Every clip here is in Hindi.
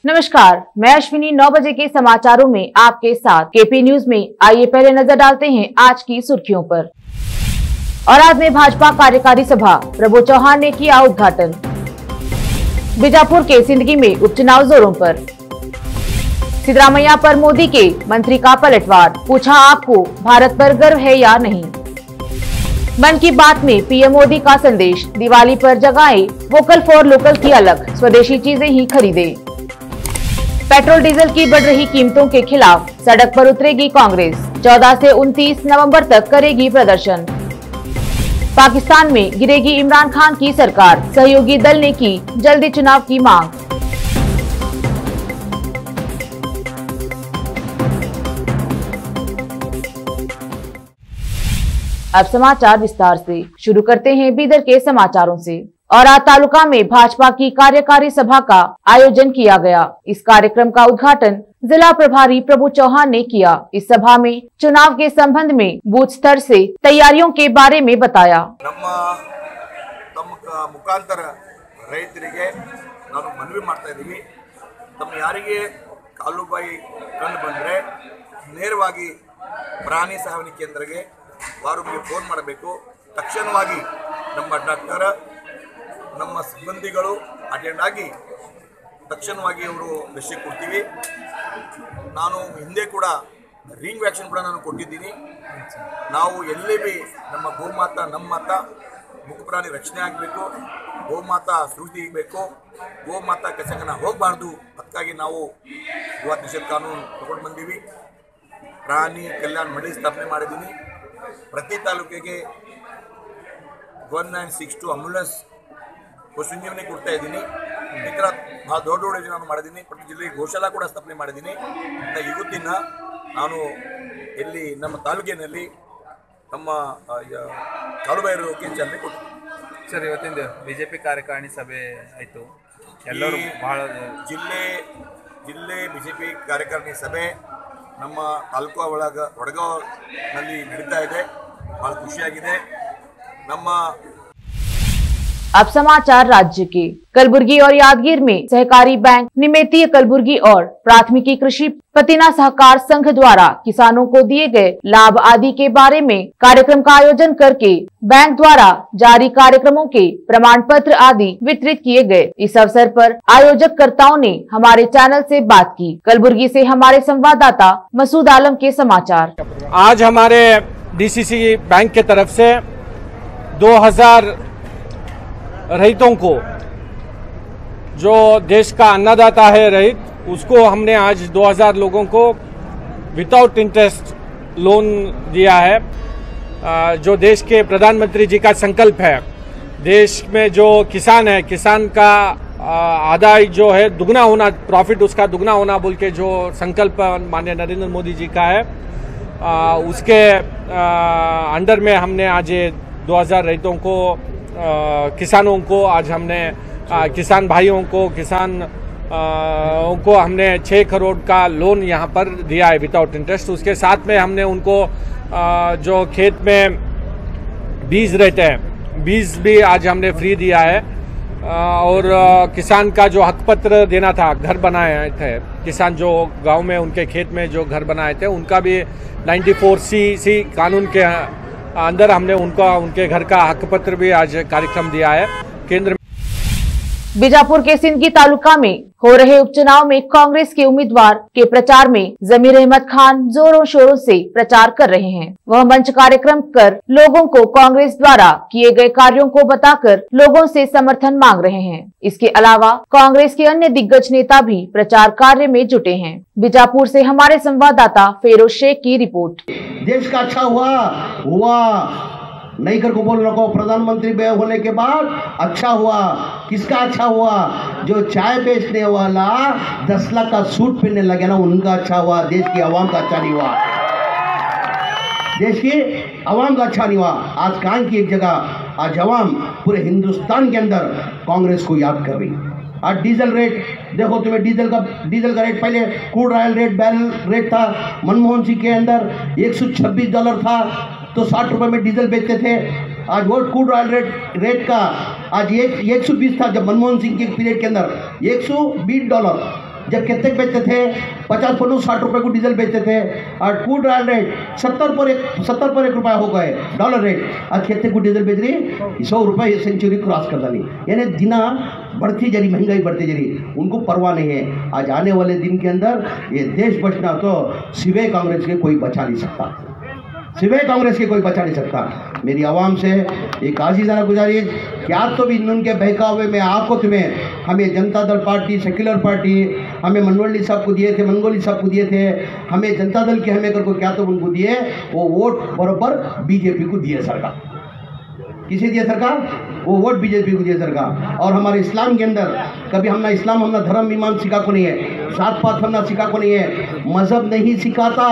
नमस्कार, मैं अश्विनी 9 बजे के समाचारों में आपके साथ। केपी न्यूज में आइए पहले नजर डालते हैं आज की सुर्खियों पर। और आज में भाजपा कार्यकारी सभा, प्रभु चौहान ने किया उद्घाटन। बीजापुर के सिंदगी में उपचुनाव जोरों पर। सिद्धरामैया पर मोदी के मंत्री का पलटवार, पूछा आपको भारत पर गर्व है या नहीं। मन की बात में पीएम मोदी का संदेश, दिवाली पर जगाएं वोकल फॉर लोकल की अलग, स्वदेशी चीजें ही खरीदें। पेट्रोल डीजल की बढ़ रही कीमतों के खिलाफ सड़क पर उतरेगी कांग्रेस, 14 से 29 नवंबर तक करेगी प्रदर्शन। पाकिस्तान में गिरेगी इमरान खान की सरकार, सहयोगी दल ने की जल्दी चुनाव की मांग। अब समाचार विस्तार से। शुरू करते हैं बीदर के समाचारों से। और आज तालुका में भाजपा की कार्यकारी सभा का आयोजन किया गया। इस कार्यक्रम का उद्घाटन जिला प्रभारी प्रभु चौहान ने किया। इस सभा में चुनाव के संबंध में बूथ स्तर से तैयारियों के बारे में बताया। मुखांतर ರೈತರಿಗೆ ನಾನು ಮನವಿ ಮಾಡ್ತಾ ಇದ್ದೀವಿ, ತಮ್ಮ ಯಾರಿಗೆ ಕಾಲುಬಾಯಿ ಕಂಡು ಬಂದರೆ ನೇರವಾಗಿ ಪ್ರಾಣಿ ಸಾವಣಿ ಕೇಂದ್ರಕ್ಕೆ ವಾರಿಗೆ ಫೋನ್ ಮಾಡಬೇಕು। ತಕ್ಷಣವಾಗಿ ನಮ್ಮ ಡಾಕ್ಟರ್ ನಮ್ಮ ಸಿಬ್ಬಂದಿಗಳು ಅಟೆಂಡ್ ಆಗಿ ತಕ್ಷಣವಾಗಿ ಅವರು ಲಸಿಕೆ ಕೊಡ್ತೀವಿ। ನಾನು ಹಿಂದೆ ಕೂಡ ರಿಂಗ್ ವ್ಯಾಕ್ಸಿನ್ ಕೂಡ ನಾನು ಕೊಟ್ಟಿದ್ದೀನಿ। ನಾವು ಎಲ್ಲಿ भी ನಮ್ಮ ಗೋಮಾತಾ ನಮ್ಮ ಮಾತಾ ಮುಖಪ್ರಾಣಿ ರಕ್ಷಣೆ ಆಗಬೇಕು, ಗೋಮಾತಾ ಸುರಕ್ಷಿತಬೇಕು, ಗೋಮಾತಾ ಕಸಂಗನ ಹೋಗಬಾರ್ದು। ಅದಕ್ಕಾಗಿ ನಾವು ಇವತ್ತು ನಿಷೇಧ ಕಾನೂನು ತಗೊಂಡು ಬಂದೀವಿ। ಪ್ರಾಣಿ ಕಲ್ಯಾಣ ಮಂಡಳಿ ಸ್ಥಾಪನೆ ಮಾಡಿದ್ದೀನಿ। ಪ್ರತಿ ತಾಲೂಕಿಗೆ 1962 ಆಂಬ್ಯುಲೆನ್ಸ್ ಸಂಜೀವನಿ ಕೊಡ್ತಾ ಇದ್ದೀನಿ। ಈ ಥರ ಭಾಳ ದೊಡ್ಡ ದೊಡ್ಡ ಯೋಜನೆ ನಾನು ಮಾಡಿದ್ದೀನಿ। ಪ್ರತಿ ಜಿಲ್ಲೆಗೆ ಗೋಶಾಲಾ ಕೂಡ ಸ್ಥಾಪನೆ ಮಾಡಿದ್ದೀನಿ। ಇವತ್ತಿನ ನಾನು ಇಲ್ಲಿ ನಮ್ಮ ತಾಲೂಕಿನಲ್ಲಿ ನಮ್ಮ ಕಾಲುಬಾಯಿರೋಕ್ಕೆ ಚಾಲನೆ ಕೊಡ್ತೀನಿ। ಸರ್, ಇವತ್ತಿಂದ ಬಿಜೆಪಿ ಕಾರ್ಯಕಾರಿಣಿ ಸಭೆ ಆಯಿತು, ಎಲ್ಲರೂ ಭಾಳ ಜಿಲ್ಲೆ ಬಿಜೆಪಿ ಕಾರ್ಯಕಾರಿಣಿ ಸಭೆ ನಮ್ಮ ತಾಲೂಕು ವಡಗಾವ್ನಲ್ಲಿ ನಡೀತಾ ಇದೆ। ಭಾಳ ಖುಷಿಯಾಗಿದೆ। ನಮ್ಮ अब समाचार राज्य के। कलबुर्गी और यादगीर में सहकारी बैंक, निमेतीय कलबुर्गी और प्राथमिकी कृषि पतिना सहकार संघ द्वारा किसानों को दिए गए लाभ आदि के बारे में कार्यक्रम का आयोजन करके बैंक द्वारा जारी कार्यक्रमों के प्रमाण पत्र आदि वितरित किए गए। इस अवसर पर आयोजक कर्ताओं ने हमारे चैनल से बात की। कलबुर्गी से हमारे संवाददाता मसूद आलम के समाचार। आज हमारे डीसीसी बैंक के तरफ से 2000 रहितों को, जो देश का अन्नदाता है रहित, उसको हमने आज 2000 लोगों को विदाउट इंटरेस्ट लोन दिया है। जो देश के प्रधानमंत्री जी का संकल्प है, देश में जो किसान है, किसान का आदाय जो है दुगना होना, प्रॉफिट उसका दुगना होना बोल के जो संकल्प माननीय नरेंद्र मोदी जी का है, उसके अंडर में हमने आज 2000 रहितों को, किसानों को, आज हमने किसान भाइयों को, को हमने 6 करोड़ का लोन यहाँ पर दिया है विदाउट इंटरेस्ट। उसके साथ में हमने उनको जो खेत में बीज रहते हैं, बीज भी आज हमने फ्री दिया है। और किसान का जो हक पत्र देना था, घर बनाए थे किसान जो गांव में उनके खेत में जो घर बनाए थे, उनका भी 94C कानून के अंदर हमने उनके घर का हक पत्र भी आज कार्यक्रम दिया है। केंद्र बीजापुर के सिंदगी तालुका में हो रहे उपचुनाव में कांग्रेस के उम्मीदवार के प्रचार में जमीर अहमद खान जोरों शोरों से प्रचार कर रहे हैं। वह मंच कार्यक्रम कर लोगों को कांग्रेस द्वारा किए गए कार्यों को बताकर लोगों से समर्थन मांग रहे हैं। इसके अलावा कांग्रेस के अन्य दिग्गज नेता भी प्रचार कार्य में जुटे हैं। बीजापुर से हमारे संवाददाता फेरोज शेख की रिपोर्ट। देश का अच्छा हुआ नहीं कर को बोल रखो। प्रधानमंत्री होने के बाद अच्छा हुआ। किसका अच्छा हुआ? जो चाय बेचने वाला 10 लाख का सूट पहनने लगे ना, उनका अच्छा हुआ। देश की आवाम का अच्छा नहीं हुआ। देश की आवाम का अच्छा नहीं हुआ। आज कहाँ की एक जगह आज आवाम पूरे हिंदुस्तान के अंदर कांग्रेस को याद कर रही। आज डीजल रेट देखो, तुम्हें डीजल का रेट, पहले crude oil rate, barrel rate था मनमोहन सिंह के अंदर $126 था, तो 60 रुपए में डीजल बेचते थे। आज वो क्रूड ऑयल रेट का आज 120 था जब मनमोहन सिंह के पीरियड के अंदर $120। जब कितने बेचते थे 50 पन्नू 60 रुपए को डीजल बेचते थे और क्रूड ऑयल रेट 70 पर 1 रुपया हो गए डॉलर रेट। आज कितने को डीजल बेच रही 100 रुपये सेंचुरी क्रॉस कर डाली। यानी दिना बढ़ती जा रही, महंगाई बढ़ती जा रही, उनको परवाह नहीं है। आज आने वाले दिन के अंदर ये देश बचना तो सिवाय कांग्रेस के कोई बचा नहीं सकता, सिवाय कांग्रेस के कोई बचा नहीं सकता। मेरी आवाम से एक आजीज़ाना गुजारिश, क्या तो भी उनके बहकावे में आको तुम्हें हमें Janata Dal party, secular party, हमें मनवल्ली साहब को दिए थे, मंगोली साहब को दिए थे, हमें जनता दल के हमें को क्या तो उनको दिए, वो वोट बराबर बीजेपी को दिए सरकार। किसे दिए सरकार? वो वोट बीजेपी को दिए सरकार। और हमारे इस्लाम के अंदर कभी हमने इस्लाम हमने धर्म ईमान सिखा को नहीं है, जात पात हमने सिखा को नहीं है, मजहब नहीं सिखाता।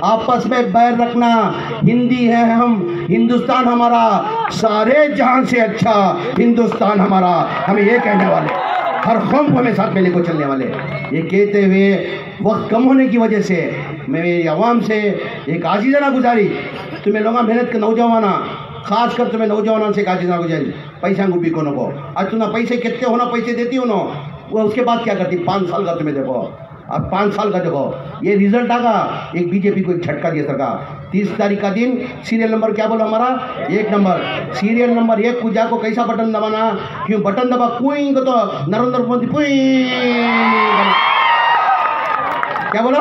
आपस में बैर रखना, हिंदी है हम, हिंदुस्तान हमारा, सारे जहां से अच्छा हिंदुस्तान हमारा, हमें ये कहने वाले, हर कौम को हमें साथ में लेकर चलने वाले। ये कहते हुए वक्त कम होने की वजह से मैं मेरी आवाम से एक आजीज़ाना गुजारी, तुम्हें लोग मेहनत के नौजवाना, खासकर तुम्हें नौजवानों से काजी ना गुजारी, पैसा गुबी को नको। आज तुम्हें पैसे कितने होना, पैसे देती हो ना, वो उसके बाद क्या करती? 5 साल का तुम्हें देखो, अब 5 साल का देखो, ये रिजल्ट आगा। एक बीजेपी को एक झटका दिया सरकार। 30 तारीख का दिन सीरियल नंबर क्या बोला हमारा? 1 नंबर, सीरियल नंबर 1 पूजा को कैसा बटन दबाना? क्यों बटन दबा कुई को तो नरेंद्र मोदी कुई क्या बोला?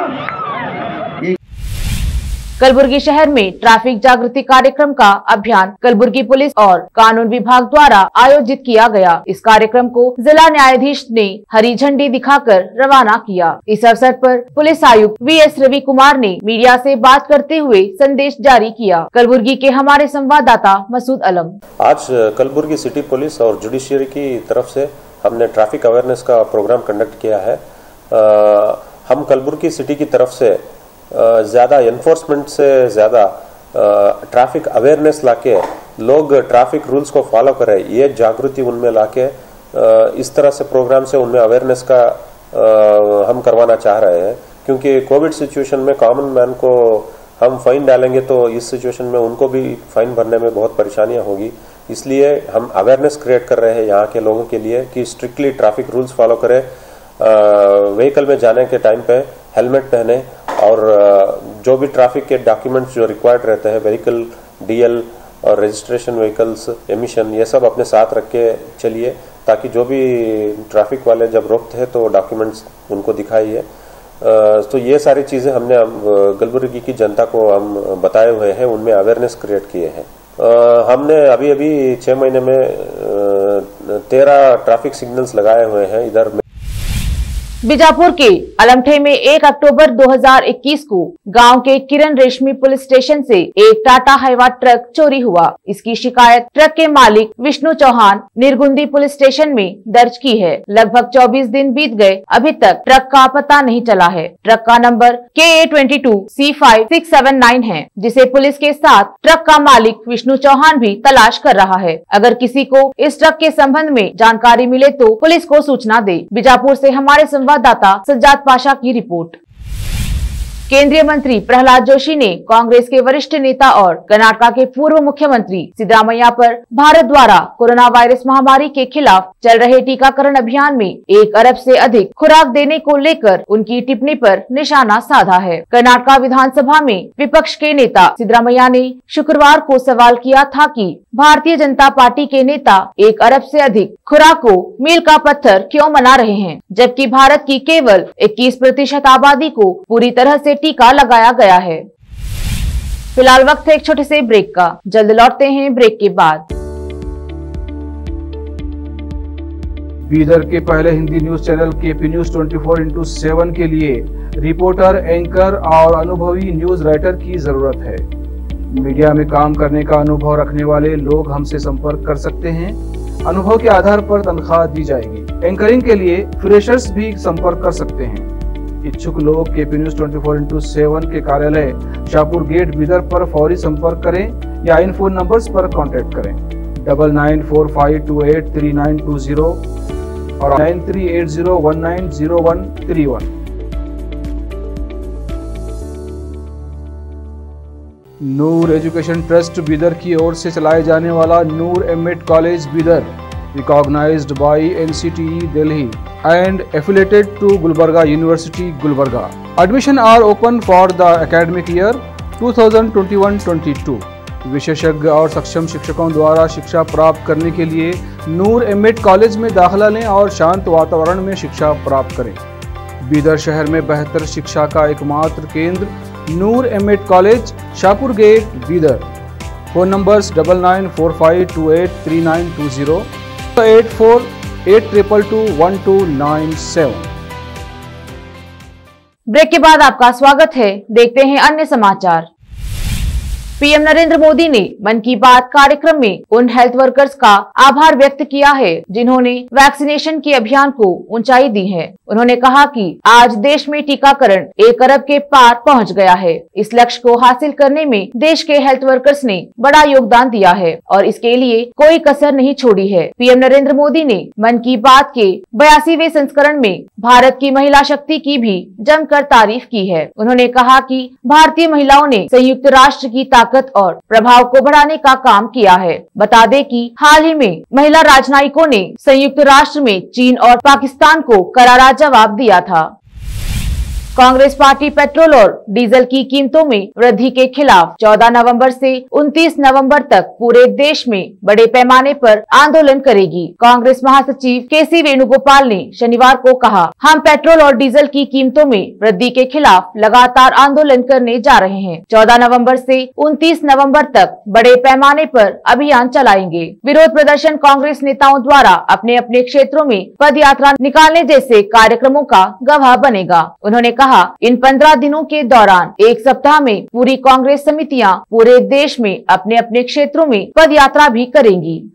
कलबुर्गी शहर में ट्रैफिक जागृति कार्यक्रम का अभियान कलबुर्गी पुलिस और कानून विभाग द्वारा आयोजित किया गया। इस कार्यक्रम को जिला न्यायाधीश ने हरी झंडी दिखाकर रवाना किया। इस अवसर पर पुलिस आयुक्त VS रवि कुमार ने मीडिया से बात करते हुए संदेश जारी किया। कलबुर्गी के हमारे संवाददाता मसूद अलम। आज कलबुर्गी सिटी पुलिस और जुडिशियरी की तरफ से हमने ट्रैफिक अवेयरनेस का प्रोग्राम कंडक्ट किया है। हम कलबुर्गी सिटी की तरफ से ज़्यादा एनफोर्समेंट से ज़्यादा ट्रैफिक अवेयरनेस लाके लोग ट्रैफिक रूल्स को फॉलो करें, ये जागृति उनमें लाके इस तरह से प्रोग्राम से उनमें अवेयरनेस का हम करवाना चाह रहे हैं। क्योंकि कोविड सिचुएशन में कॉमन मैन को हम फाइन डालेंगे तो इस सिचुएशन में उनको भी फाइन भरने में बहुत परेशानियां होगी। इसलिए हम अवेयरनेस क्रिएट कर रहे हैं यहाँ के लोगों के लिए कि स्ट्रिक्टली ट्रैफिक रूल्स फॉलो करें, व्हीकल में जाने के टाइम पे हेलमेट पहने और जो भी ट्रैफिक के डॉक्यूमेंट्स जो रिक्वायर्ड रहते हैं, व्हीकल DL और रजिस्ट्रेशन व्हीकल्स, एमिशन, ये सब अपने साथ रख के चलिए, ताकि जो भी ट्रैफिक वाले जब रोकते हैं तो डॉक्यूमेंट्स उनको दिखाइए। तो ये सारी चीज़ें हमने कलबुर्गी की जनता को हम बताए हुए हैं, उनमें अवेयरनेस क्रिएट किए हैं। हमने अभी 6 महीने में 13 ट्रैफिक सिग्नल्स लगाए हुए हैं इधर। बीजापुर के अलमठे में 1 अक्टूबर 2021 को गांव के किरण रेशमी पुलिस स्टेशन से एक टाटा हाइवा ट्रक चोरी हुआ। इसकी शिकायत ट्रक के मालिक विष्णु चौहान निर्गुंदी पुलिस स्टेशन में दर्ज की है। लगभग 24 दिन बीत गए, अभी तक ट्रक का पता नहीं चला है। ट्रक का नंबर KA22C5679 है, जिसे पुलिस के साथ ट्रक का मालिक विष्णु चौहान भी तलाश कर रहा है। अगर किसी को इस ट्रक के संबंध में जानकारी मिले तो पुलिस को सूचना दे। बीजापुर से हमारे संवाददाता सज्जाद पाशा की रिपोर्ट। केंद्रीय मंत्री प्रहलाद जोशी ने कांग्रेस के वरिष्ठ नेता और कर्नाटक के पूर्व मुख्यमंत्री सिद्धरामैया पर भारत द्वारा कोरोना वायरस महामारी के खिलाफ चल रहे टीकाकरण अभियान में 1 अरब से अधिक खुराक देने को लेकर उनकी टिप्पणी पर निशाना साधा है। कर्नाटक विधानसभा में विपक्ष के नेता सिद्धरामैया ने शुक्रवार को सवाल किया था कि भारतीय जनता पार्टी के नेता 1 अरब से अधिक खुराक को मील का पत्थर क्यों मना रहे हैं, जबकि भारत की केवल 21% आबादी को पूरी तरह से टीका लगाया गया है। फिलहाल वक्त है एक छोटे से ब्रेक का, जल्द लौटते हैं ब्रेक के बाद। बीदर के पहले Hindi news channel KP News 24/7 के लिए रिपोर्टर, एंकर और अनुभवी न्यूज राइटर की जरूरत है। मीडिया में काम करने का अनुभव रखने वाले लोग हमसे संपर्क कर सकते हैं। अनुभव के आधार पर तनख्वाह दी जाएगी। एंकरिंग के लिए फ्रेशर्स भी संपर्क कर सकते हैं। इच्छुक लोग KP News 24/7 के कार्यालय शाहपुर गेट बीदर पर फौरी संपर्क करें या इन फोन नंबर्स पर कांटेक्ट करें 9945283920 और 9380190131। नूर एजुकेशन ट्रस्ट बीदर की ओर से चलाए जाने वाला Noor MEd college Bidar recognized by NCTE Delhi and affiliated to Gulbarga University, Gulbarga. Admission are open for the academic year 2021-22. विशेषज्ञ और सक्षम शिक्षकों द्वारा शिक्षा प्राप्त करने के लिए नूर एमएड कॉलेज में दाखिला लें और शांत वातावरण में शिक्षा प्राप्त करें। बीदर शहर में बेहतर शिक्षा का एकमात्र केंद्र Noor MEd college, Shahpur gate, Bidar. Phone numbers 9945283920, 8482221297। Break के बाद आपका स्वागत है। देखते हैं अन्य समाचार। पीएम नरेंद्र मोदी ने मन की बात कार्यक्रम में उन हेल्थ वर्कर्स का आभार व्यक्त किया है जिन्होंने वैक्सीनेशन के अभियान को ऊंचाई दी है। उन्होंने कहा कि आज देश में टीकाकरण 1 अरब के पार पहुंच गया है। इस लक्ष्य को हासिल करने में देश के हेल्थ वर्कर्स ने बड़ा योगदान दिया है और इसके लिए कोई कसर नहीं छोड़ी है। पीएम नरेंद्र मोदी ने मन की बात के 82वें संस्करण में भारत की महिला शक्ति की भी जमकर तारीफ की है। उन्होंने कहा कि भारतीय महिलाओं ने संयुक्त राष्ट्र की ताकत और प्रभाव को बढ़ाने का काम किया है। बता दें कि हाल ही में महिला राजनयिकों ने संयुक्त राष्ट्र में चीन और पाकिस्तान को करारा जवाब दिया था। कांग्रेस पार्टी पेट्रोल और डीजल की कीमतों में वृद्धि के खिलाफ 14 नवंबर से 29 नवंबर तक पूरे देश में बड़े पैमाने पर आंदोलन करेगी। कांग्रेस महासचिव केसी वेणुगोपाल ने शनिवार को कहा, हम पेट्रोल और डीजल की कीमतों में वृद्धि के खिलाफ लगातार आंदोलन करने जा रहे हैं। 14 नवंबर से 29 नवंबर तक बड़े पैमाने पर अभियान चलाएंगे। विरोध प्रदर्शन कांग्रेस नेताओं द्वारा अपने अपने क्षेत्रों में पद यात्रा निकालने जैसे कार्यक्रमों का गवाह बनेगा। उन्होंने कहा, इन 15 दिनों के दौरान एक सप्ताह में पूरी कांग्रेस समितियां पूरे देश में अपने अपने क्षेत्रों में पद यात्रा भी करेंगी।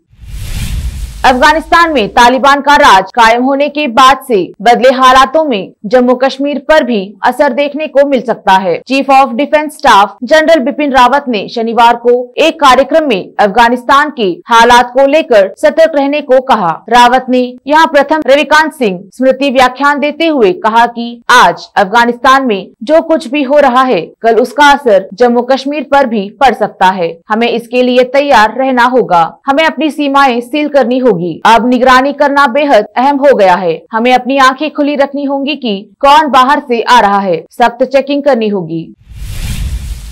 अफगानिस्तान में तालिबान का राज कायम होने के बाद से बदले हालातों में जम्मू कश्मीर पर भी असर देखने को मिल सकता है। Chief of defence staff general Bipin Rawat ने शनिवार को एक कार्यक्रम में अफगानिस्तान के हालात को लेकर सतर्क रहने को कहा। रावत ने यहां प्रथम रविकांत सिंह स्मृति व्याख्यान देते हुए कहा कि आज अफगानिस्तान में जो कुछ भी हो रहा है, कल उसका असर जम्मू कश्मीर पर भी पड़ सकता है। हमें इसके लिए तैयार रहना होगा। हमें अपनी सीमाएं सील करनी होगी। अब निगरानी करना बेहद अहम हो गया है। हमें अपनी आंखें खुली रखनी होंगी कि कौन बाहर से आ रहा है। सख्त चेकिंग करनी होगी।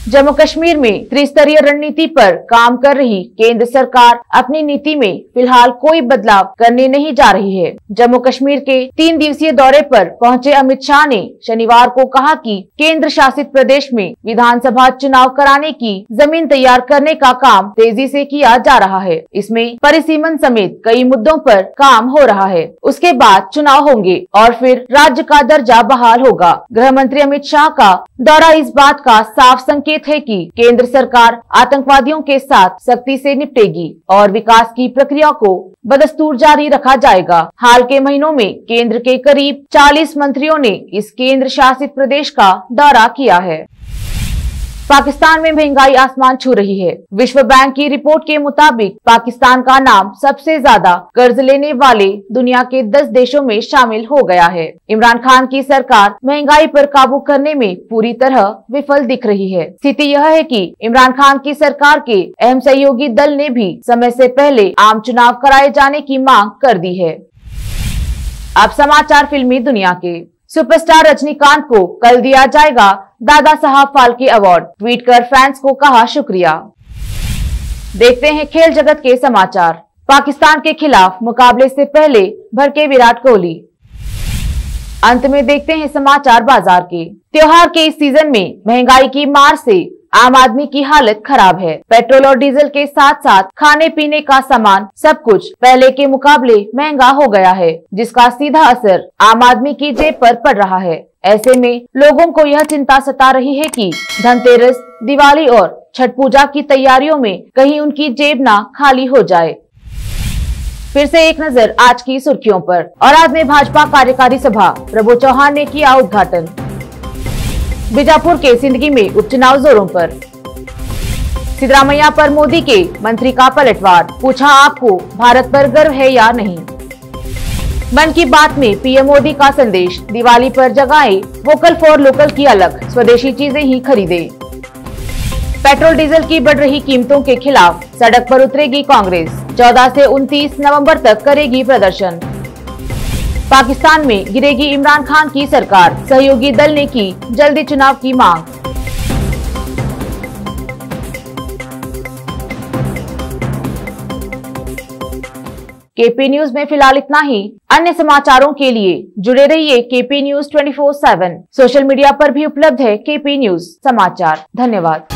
जम्मू कश्मीर में त्रिस्तरीय रणनीति पर काम कर रही केंद्र सरकार अपनी नीति में फिलहाल कोई बदलाव करने नहीं जा रही है। जम्मू कश्मीर के 3 दिवसीय दौरे पर पहुंचे अमित शाह ने शनिवार को कहा कि केंद्र शासित प्रदेश में विधानसभा चुनाव कराने की जमीन तैयार करने का काम तेजी से किया जा रहा है। इसमें परिसीमन समेत कई मुद्दों पर काम हो रहा है। उसके बाद चुनाव होंगे और फिर राज्य का दर्जा बहाल होगा। गृह मंत्री अमित शाह का दौरा इस बात का साफ संकेत है कि केंद्र सरकार आतंकवादियों के साथ सख्ती से निपटेगी और विकास की प्रक्रिया को बदस्तूर जारी रखा जाएगा। हाल के महीनों में केंद्र के करीब 40 मंत्रियों ने इस केंद्र शासित प्रदेश का दौरा किया है। पाकिस्तान में महंगाई आसमान छू रही है। विश्व बैंक की रिपोर्ट के मुताबिक पाकिस्तान का नाम सबसे ज्यादा कर्ज लेने वाले दुनिया के 10 देशों में शामिल हो गया है। इमरान खान की सरकार महंगाई पर काबू करने में पूरी तरह विफल दिख रही है। स्थिति यह है कि इमरान खान की सरकार के अहम सहयोगी दल ने भी समय से पहले आम चुनाव कराए जाने की मांग कर दी है। अब समाचार फिल्मी दुनिया के। सुपरस्टार रजनीकांत को कल दिया जाएगा दादा साहब फाल्के अवार्ड। ट्वीट कर फैंस को कहा शुक्रिया। देखते हैं खेल जगत के समाचार। पाकिस्तान के खिलाफ मुकाबले से पहले भड़के विराट कोहली। अंत में देखते हैं समाचार बाजार के। त्योहार के इस सीजन में महंगाई की मार से आम आदमी की हालत खराब है। पेट्रोल और डीजल के साथ साथ खाने पीने का सामान सब कुछ पहले के मुकाबले महंगा हो गया है, जिसका सीधा असर आम आदमी की जेब पर पड़ रहा है। ऐसे में लोगों को यह चिंता सता रही है कि धनतेरस, दिवाली और छठ पूजा की तैयारियों में कहीं उनकी जेब ना खाली हो जाए। फिर से एक नजर आज की सुर्खियों पर। और आज में भाजपा कार्यकारी सभा, प्रभु चौहान ने किया उद्घाटन। बीजापुर के सिंदगी में उपचुनाव जोरों पर। सिद्धरामैया पर मोदी के मंत्री का पलटवार, पूछा आपको भारत पर गर्व है या नहीं। मन की बात में पीएम मोदी का संदेश, दिवाली पर जगाएं वोकल फॉर लोकल की अलग, स्वदेशी चीजें ही खरीदें। पेट्रोल डीजल की बढ़ रही कीमतों के खिलाफ सड़क पर उतरेगी कांग्रेस। 14 से 29 नवंबर तक करेगी प्रदर्शन। पाकिस्तान में गिरेगी इमरान खान की सरकार, सहयोगी दल ने की जल्दी चुनाव की मांग। केपी न्यूज में फिलहाल इतना ही। अन्य समाचारों के लिए जुड़े रहिए केपी न्यूज 24/7। सोशल मीडिया पर भी उपलब्ध है केपी न्यूज समाचार। धन्यवाद।